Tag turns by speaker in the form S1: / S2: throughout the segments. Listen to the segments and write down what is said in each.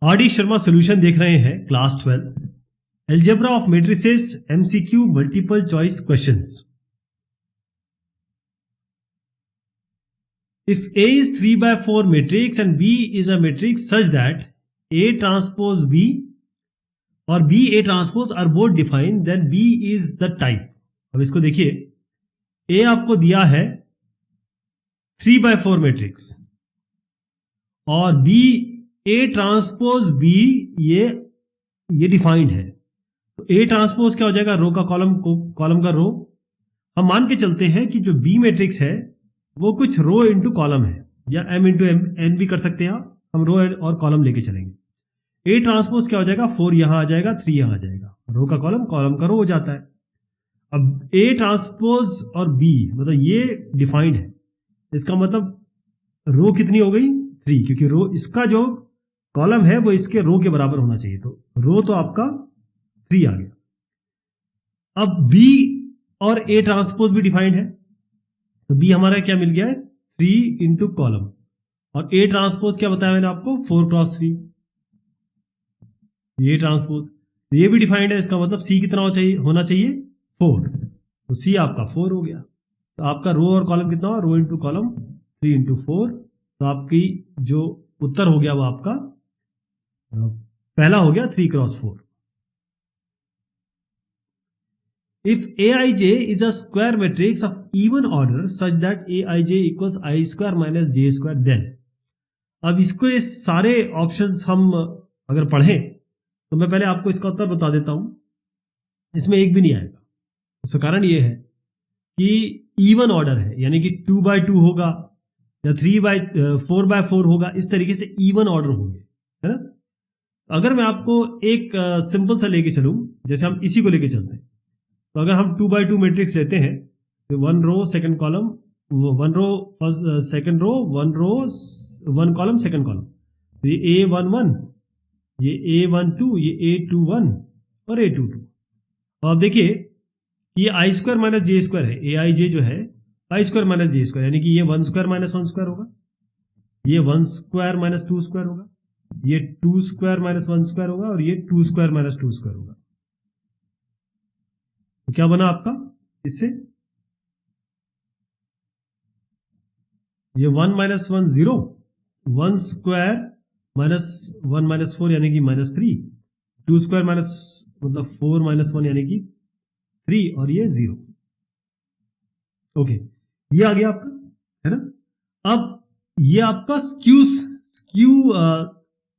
S1: R D Sharma solution देख रहे हैं class 12 algebra of matrices MCQ multiple choice questions. If A is 3/4 matrix and B is a matrix such that A transpose B और B A transpose are both defined, then B is the type। अब इसको देखिए, A आपको दिया है 3/4 matrix और B A transpose B ये defined है। तो A ट्रांसपोज क्या हो जाएगा? रो का कॉलम का रो। हम मान के चलते हैं कि जो B मैट्रिक्स है वो कुछ रो इंटू कॉलम है, या M इंटू N भी कर सकते हैं। हम रो और कॉलम लेके चलेंगे। A ट्रांसपोज क्या हो जाएगा? 4 यहां आ जाएगा, 3 यहां आ जाएगा। रो का कॉलम का रो हो जाता है। अब A ट्रांसपोज और B मतलब ये डिफाइंड है, इसका मतलब रो कितनी हो गई? 3, क्योंकि रो इसका जो कॉलम है वो इसके रो के बराबर होना चाहिए। तो रो तो आपका 3 आ गया। अब B और A ट्रांसपोज भी डिफाइंड है, तो B हमारा क्या मिल गया है? 3 इंटू कॉलम, और A ट्रांसपोज क्या बताया मैंने आपको? 4x3 ये ट्रांसपोज, तो ये भी डिफाइंड है। इसका मतलब C कितना होना चाहिए? 4। तो C आपका 4 हो गया। तो आपका रो और कॉलम कितना हुआ? Rho into column 3 into 4। तो आपकी जो उत्तर हो गया वो आपका पहला हो गया 3x4। If Aij is a square matrix of even order such that Aij equals I square minus J square, then अब इसको ये सारे ऑप्शंस हम अगर पढ़ें तो मैं पहले आपको इसका उत्तर बता देता हूं। इसमें एक भी नहीं आएगा। उसका कारण ये है कि इवन ऑर्डर है, यानी कि 2/2 होगा या 4/4 होगा। इस तरीके से इवन ऑर्डर होंगे, है ना। अगर मैं आपको एक सिंपल सा लेके चलूं, जैसे हम इसी को लेके चलते हैं, तो अगर हम 2/2 मैट्रिक्स लेते हैं तो 1 row second column, 1 row first second row, 1 रो 1 कॉलम सेकंड कॉलम, तो ये A11, ये A12, ये A21 और A22। और अब देखिए ये I square minus J square है। Aij जो है I square minus J square, यानी कि ये 1 स्क्वायर माइनस 1 स्क्वायर होगा, ये 1 स्क्वायर माइनस 2 स्क्वायर होगा, ये 2 स्क्वायर माइनस 1 स्क्वायर होगा, और ये 2 स्क्वायर माइनस 2 स्क्वायर होगा। तो क्या बना आपका इससे? ये 1 माइनस 1 0, 1 स्क्वायर माइनस 1 माइनस 4 यानी कि -3, 2 स्क्वायर माइनस मतलब 4 माइनस 1 यानी कि 3, और ये 0। ओके, ये आ गया आपका, है ना। अब ये आपका स्क्यू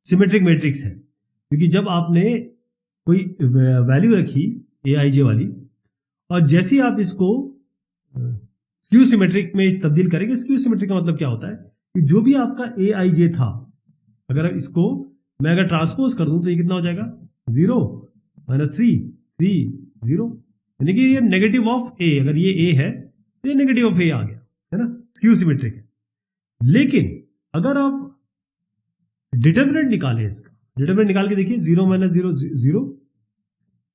S1: सिमेट्रिक मैट्रिक्स है, क्योंकि जब आपने कोई वैल्यू रखी Aij वाली और जैसे ही आप इसको स्क्यू सिमेट्रिक में तब्दील करेंगे। स्क्यू सिमेट्रिक का मतलब क्या होता है कि जो भी आपका Aij था, अगर इसको मैं अगर ट्रांसपोज कर दूं तो ये कितना हो जाएगा? 0 -3 3 0, यानी कि ये नेगेटिव ऑफ A। अगर ये A है तो ये नेगेटिव ऑफ A आ गया, है ना। स्क्यू सिमेट्रिक है। लेकिन अगर आप डिटर्मिनेंट निकालें, इसका डिटर्मिनेंट निकाल के देखिए, 0 - 0 0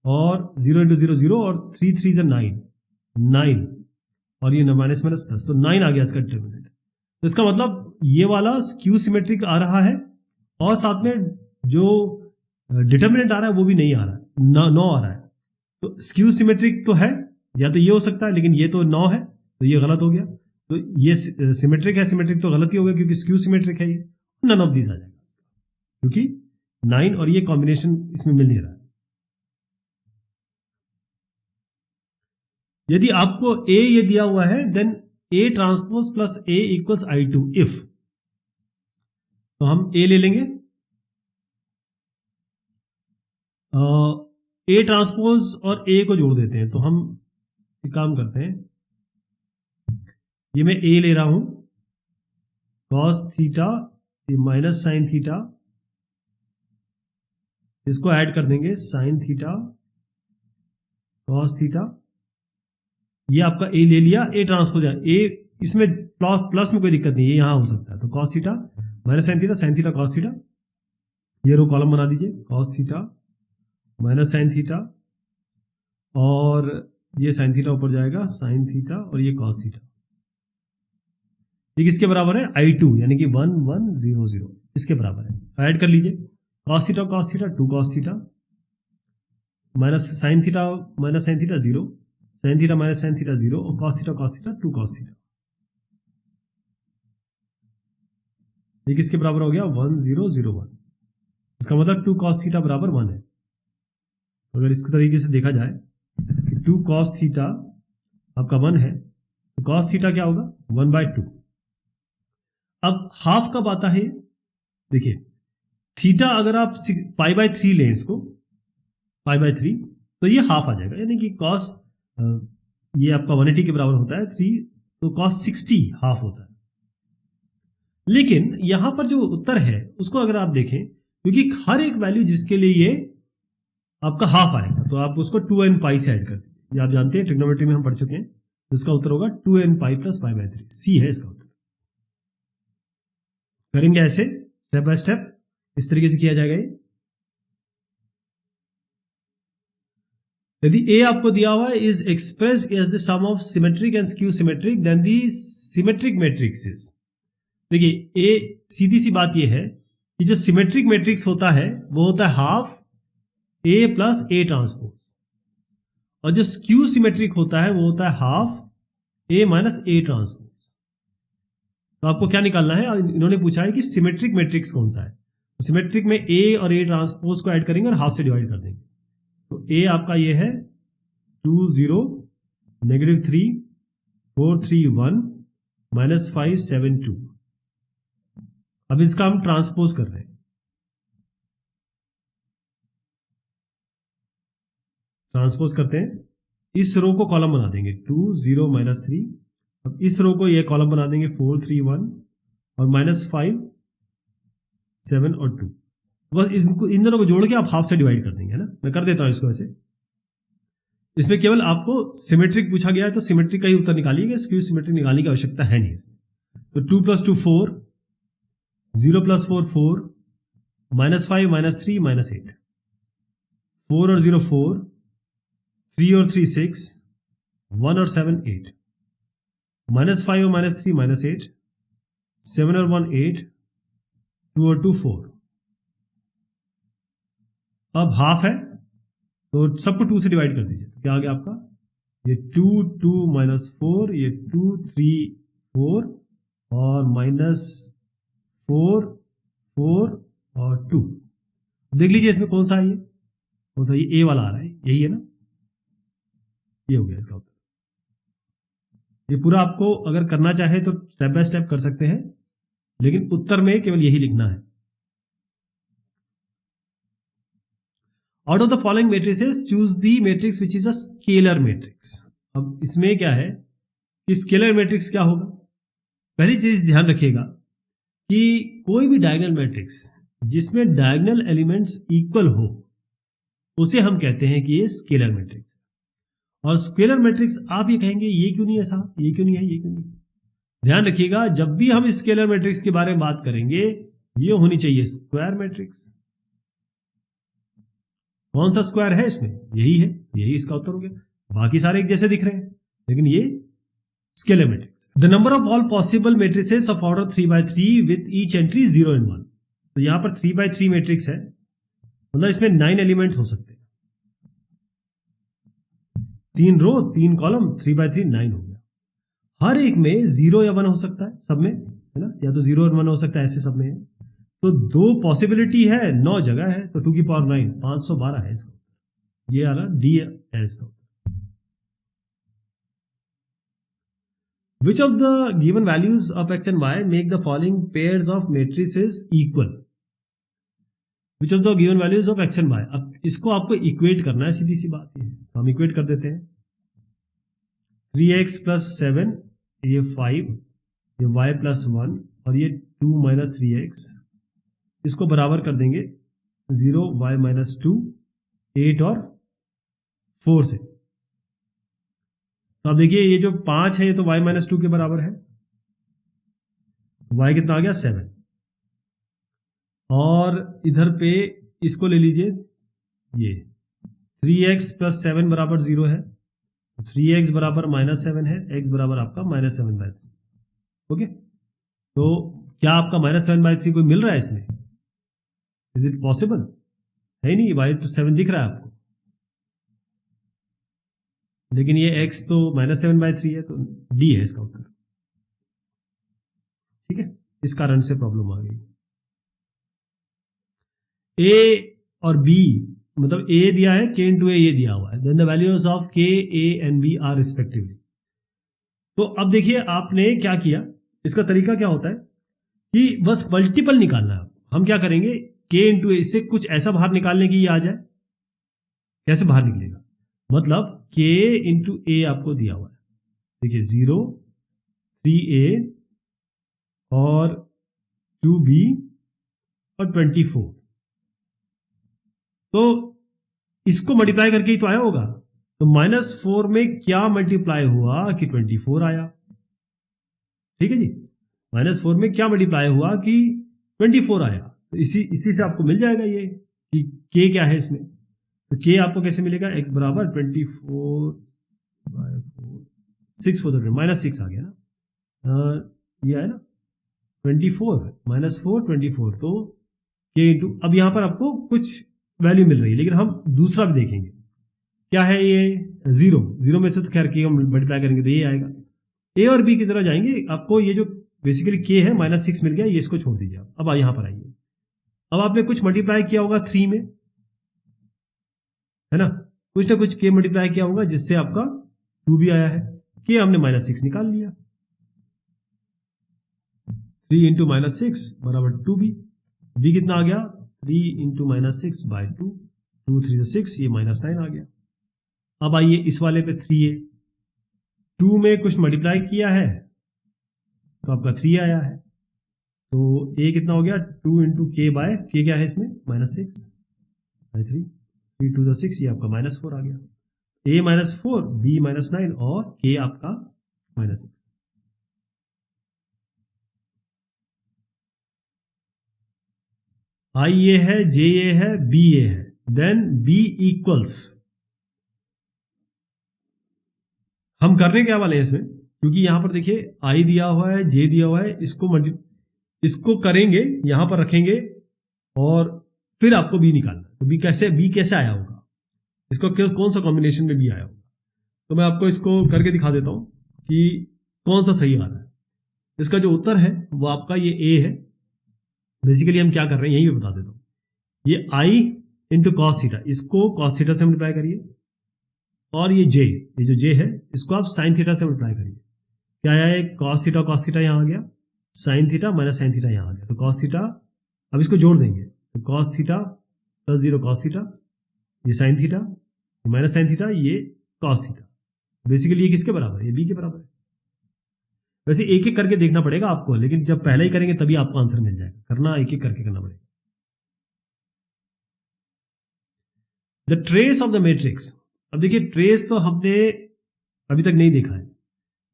S1: और 0 × 0 0 और 3 3 से 9 और ये माइनस माइनस प्लस, तो 9 आ गया इसका डिटर्मिनेंट। तो इसका मतलब ये वाला स्क्यू सिमेट्रिक आ रहा है, और साथ में जो डिटर्मिनेंट आ रहा है वो भी नहीं आ रहा है, 9 आ रहा है। तो स्क्यू सिमेट्रिक तो है, या तो ये हो सकता है, लेकिन ये तो 9 है, तो ये गलत हो गया। तो ये सिमेट्रिक है, सिमेट्रिक तो गलत ही हो गया क्योंकि स्क्यू सिमेट्रिक है। ये नन ऑफ दीज आ जाएगा, क्योंकि 9 और ये कॉम्बिनेशन इसमें मिल नहीं रहा है। यदि आपको A ये दिया हुआ है, then A transpose plus A equals I2 if, तो हम A ले लेंगे। A ट्रांसपोज और A को जोड़ देते हैं, तो हम एक काम करते हैं, ये मैं A ले रहा हूं, cos theta minus sine theta, इसको ऐड कर देंगे साइन थीटा cos थीटा। ये आपका A ले लिया, A ट्रांसपोज है। A इसमें प्लस में कोई दिक्कत नहीं, ये यहां हो सकता है। तो cos theta minus sine theta cos theta, ये रो कॉलम बना दीजिए, cos theta minus sine theta, और ये साइन थीटा ऊपर जाएगा, साइन थीटा, और ये cos थीटा। ये किसके बराबर है? I2, यानी कि 1 1 0 0, इसके बराबर है। ऐड कर लीजिए, cos theta 2 cos theta minus sin theta 0, sin theta minus sin theta 0 और cos थीटा 2 cos थीटा। ये किसके बराबर हो गया 1 0 0 1। इसका मतलब 2 cos थीटा बराबर 1 है। अगर इस तरीके से देखा जाए कि 2 cos थीटा आपका 1 है तो cos थीटा क्या होगा 1/2। अब हाफ कब आता है, देखिए थीटा अगर आप π/3 लें इसको π/3 तो ये हाफ आ जाएगा, यानी कि cos ये आपका 180 के बराबर होता है 3, तो cos 60 हाफ होता है। लेकिन यहां पर जो उत्तर है उसको अगर आप देखें, क्योंकि हर एक वैल्यू जिसके लिए ये आपका हाफ आएगा तो आप उसको 2n पाई से ऐड कर दीजिए। आप जानते हैं ट्रिग्नोमेट्री में हम पढ़ चुके हैं, तो इसका उत्तर होगा 2n पाई प्लस π/3। सी है इसका उत्तर। करेंगे ऐसे स्टेप बाय स्टेप, इस तरीके से किया जाएगा ये। यदि ए आपको दिया हुआ है is expressed as the sum of symmetric and skew symmetric then the symmetric matrix is. देखिए ए, सीधी सी बात ये है कि जो सिमेट्रिक मैट्रिक्स होता है वो होता है half A plus A transpose, और जो स्क्यू सिमेट्रिक होता है वो होता है half A minus A transpose. तो आपको क्या निकालना है, इन्होंने पूछा है कि सिमेट्रिक मैट्रिक्स कौन सा है। तो सिमेट्रिक में ए और ए ट्रांसपोज को ऐड करेंगे और हाफ से डिवाइड कर देंगे। तो ए आपका ये है 2 0 -3 4 3 1 -5 7 2। अब इसका हम ट्रांसपोज कर रहे हैं। ट्रांसपोज करते हैं, इस रो को कॉलम बना देंगे 2 0 -3। अब इस रो को ये कॉलम बना देंगे 4 3 1 और -5 7 और 2। बस इन दोनों को जोड़ के आप हाफ से डिवाइड कर देंगे, है ना। मैं कर देता हूं इसको ऐसे। इसमें केवल आपको सिमेट्रिक पूछा गया है तो सिमेट्रिक का ही उत्तर निकालिएगा, स्क्यू सिमेट्रिक निकालने की आवश्यकता है नहीं इसमें। तो 2 + 2 4, 0 + 4 4, -5 -3 -8, 4 और 0 4, 3 और 3 6, 1 और 7 8, -5 और -3 -8, 7 और 1 8, 2 और 2 4। अब हाफ है तो सबको 2 से डिवाइड कर दीजिए। तो क्या आ गया आपका, ये 2 2 -4, ये 2 3 4 और -4 4 और 2। देख लीजिए इसमें कौन सा है, ये कौन सा, ये ए वाला आ रहा है, यही है ना। ये हो गया इसका उत्तर। ये पूरा आपको अगर करना चाहे तो स्टेप बाय स्टेप कर सकते हैं, लेकिन उत्तर में केवल यही लिखना है। Out of the following matrices choose the matrix which is a scalar matrix. अब इसमें क्या है कि स्केलर मैट्रिक्स क्या होगा। पहली चीज ध्यान रखिएगा कि कोई भी डायगोनल मैट्रिक्स जिसमें डायगोनल एलिमेंट्स इक्वल हो उसे हम कहते हैं कि ये स्केलर मैट्रिक्स है। और स्केलर मैट्रिक्स आप ये कहेंगे ये क्यों नहीं है साहब, ये क्यों नहीं है, ये क्यों नहीं है। ध्यान रखिएगा जब भी हम स्केलर मैट्रिक्स के बारे में बात करेंगे ये होनी चाहिए स्क्वायर मैट्रिक्स। कौन सा स्क्वायर है इसमें, यही है, यही इसका उत्तर हो गया। बाकी सारे एक जैसे दिख रहे हैं लेकिन ये scalar matrix. The number of all possible matrices of order 3/3 with each entry 0 and 1। तो यहां पर 3/3 मैट्रिक्स है, मतलब इसमें 9 एलिमेंट हो सकते हैं। 3 रो 3 कॉलम, 3/3 9 हो गया। हर एक में 0 या 1 हो सकता है, सब में, है ना, या तो 0 और 1 हो सकता है, ऐसे सब में है। तो 2 पॉसिबिलिटी है, 9 जगह है, तो 2 की पावर 9 512 है इसका। ये आ रहा डी है इसका। Which of the given values of x and y make the following pairs of matrices equal? Which of the given values of x and y? अब इसको आपको इक्वेट करना है, सीधी सी बात है। तो हम इक्वेट कर देते हैं। 3x + 7, ये 5, ये y + 1 और ये 2 - 3x, इसको बराबर कर देंगे 0 y - 2 8 और 4 से। तो अब देखिए ये जो 5 है ये तो y - 2 के बराबर है। y कितना आ गया 7, और इधर पे इसको ले लीजिए, ये 3x + 7 बराबर 0 है, 3x बराबर -7 है, x बराबर आपका -7/3। ओके, तो क्या आपका -7/3 कोई मिल रहा है इसमें? Is it possible? है नहीं, y तो 7 दिख रहा है आपको, लेकिन ये x तो -7/3 है, तो डी है इसका उत्तर। ठीक है, इस कारण से प्रॉब्लम आ गई। a और b, मतलब a दिया है, k इंटू ए ये दिया हुआ है, then the values of k, a and b are respectively. तो अब देखिए आपने क्या किया, इसका तरीका क्या होता है कि बस मल्टीपल निकालना है। हम क्या करेंगे, k इंटू ए, इससे कुछ ऐसा बाहर निकालने की ये आ जाए। कैसे बाहर निकलेगा, मतलब k इंटू ए आपको दिया हुआ है, देखिए 0, 3a और 2b और 24, तो इसको मल्टीप्लाई करके ही तो आया होगा। तो -4 में क्या मल्टीप्लाई हुआ कि 24 आया। ठीक है जी, -4 में क्या मल्टीप्लाई हुआ कि 24 आया। तो इसी से आपको मिल जाएगा ये कि k क्या है इसमें। तो k आपको कैसे मिलेगा, x बराबर 24/4, 6 4 -6 आ गया ना, ये है ना 24 -4 24, तो k इंटू, अब यहां पर आपको कुछ वैल्यू मिल रही है, लेकिन हम दूसरा भी देखेंगे क्या है ये 0 में से तो खैर k हम मल्टीप्लाई करेंगे तो ये आएगा। a और b की तरह जाएंगे, आपको ये जो बेसिकली k है -6 मिल गया, ये इसको छोड़ दीजिए आप। अब यहां पर आइए, अब आपने कुछ मल्टीप्लाई किया होगा 3 में, है ना, कुछ ना कुछ k मल्टीप्लाई किया होगा जिससे आपका 2 भी आया है, k हमने -6 निकाल लिया, 3 इंटू -6 बराबर 2b, b कितना आ गया 3 इंटू -6/2, 2 3 6, ये -9 आ गया। अब आइए इस वाले पे 3a, 2 में कुछ मल्टीप्लाई किया है तो आपका 3 आया है, तो a कितना हो गया 2 इंटू k बाय k, क्या है इसमें -6/3, 3 2 6, ये आपका -4 आ गया। a -4, b -9 और k आपका -6। i ये है, j ये है, b ये है, देन b इक्वल्स, हम करने क्या वाले हैं इसमें, क्योंकि यहां पर देखिए i दिया हुआ है, j दिया हुआ है, इसको करेंगे, यहां पर रखेंगे और फिर आपको b निकालना। तो b कैसे आया होगा, इसको कौन सा कॉम्बिनेशन में b आया होगा। तो मैं आपको इसको करके दिखा देता हूं कि कौन सा सही आ रहा है। इसका जो उत्तर है वो आपका ये a है। बेसिकली हम क्या कर रहे हैं यही मैं बता देता हूं, ये i इंटू कॉस थीटा, इसको कॉस थीटा से मल्टीप्लाई करिए, और ये जो j है इसको आप साइन थीटा से मल्टीप्लाई करिए। क्या आया है, कॉस थीटा यहां आ गया, sign theta minus sine theta यहां आ गया, तो कॉस थीटा, अब इसको जोड़ देंगे तो cos theta plus 0 cos theta, ये sine theta minus sine theta, ये कॉस थीटा। बेसिकली ये किसके बराबर है, ये b के बराबर है। वैसे एक एक करके देखना पड़ेगा आपको, लेकिन जब पहले ही करेंगे तभी आपको आंसर मिल जाएगा, करना एक एक करके करना पड़ेगा। The trace of the matrix, अब देखिए ट्रेस तो हमने अभी तक नहीं देखा है,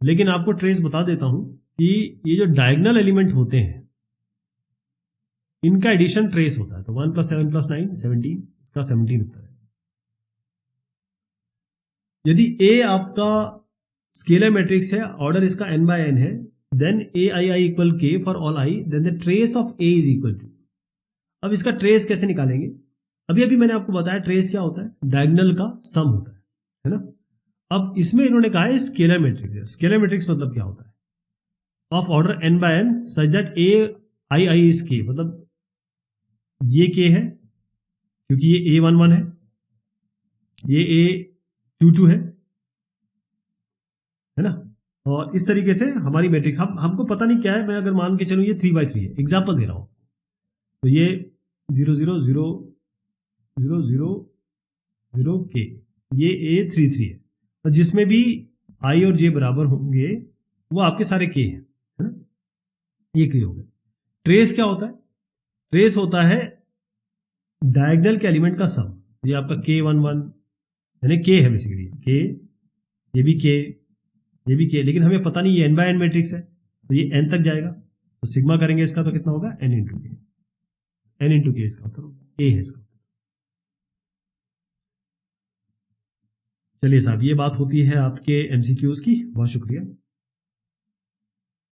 S1: लेकिन आपको ट्रेस बता देता हूं कि ये जो डायगोनल एलिमेंट होते हैं इनका एडिशन ट्रेस होता है। तो 1 + 7 + 9 17, इसका 17 उत्तर है। यदि a आपका स्केलर मैट्रिक्स है, ऑर्डर इसका n/n है, then ai equal k for all i, then the trace of a is equal to. अब इसका ट्रेस कैसे निकालेंगे, अभी मैंने आपको बताया ट्रेस क्या होता है, डायगोनल का सम होता है ना। अब इसमें इन्होंने कहा है स्केलर मैट्रिक्स है। स्केलर मैट्रिक्स मतलब क्या होता है, of order n/n such that ai is k, मतलब ये k है क्योंकि ये a11 है, ये a22 है ना। और इस तरीके से हमारी मैट्रिक्स, हमको पता नहीं क्या है, मैं अगर मान के चलूं ये 3/3 है, एग्जाम्पल दे रहा हूं, तो ये 0 0 0 0 0 0 k, ये a33 है, और जिसमें भी i और j बराबर होंगे वो आपके सारे k हैं, है ना, ये k हो गए। ट्रेस क्या होता है, ट्रेस होता है डायगोनल के एलिमेंट का सम। ये आपका k11 यानी k है बेसिकली, k, ये भी k, ये भी k, लेकिन हमें पता नहीं ये n/n मैट्रिक्स है, तो ये n तक जाएगा, तो सिग्मा करेंगे इसका तो कितना होगा n इंटू k, इसका उत्तर होगा, a है इसका। चलिए साहब, ये बात होती है आपके MCQs की। बहुत शुक्रिया।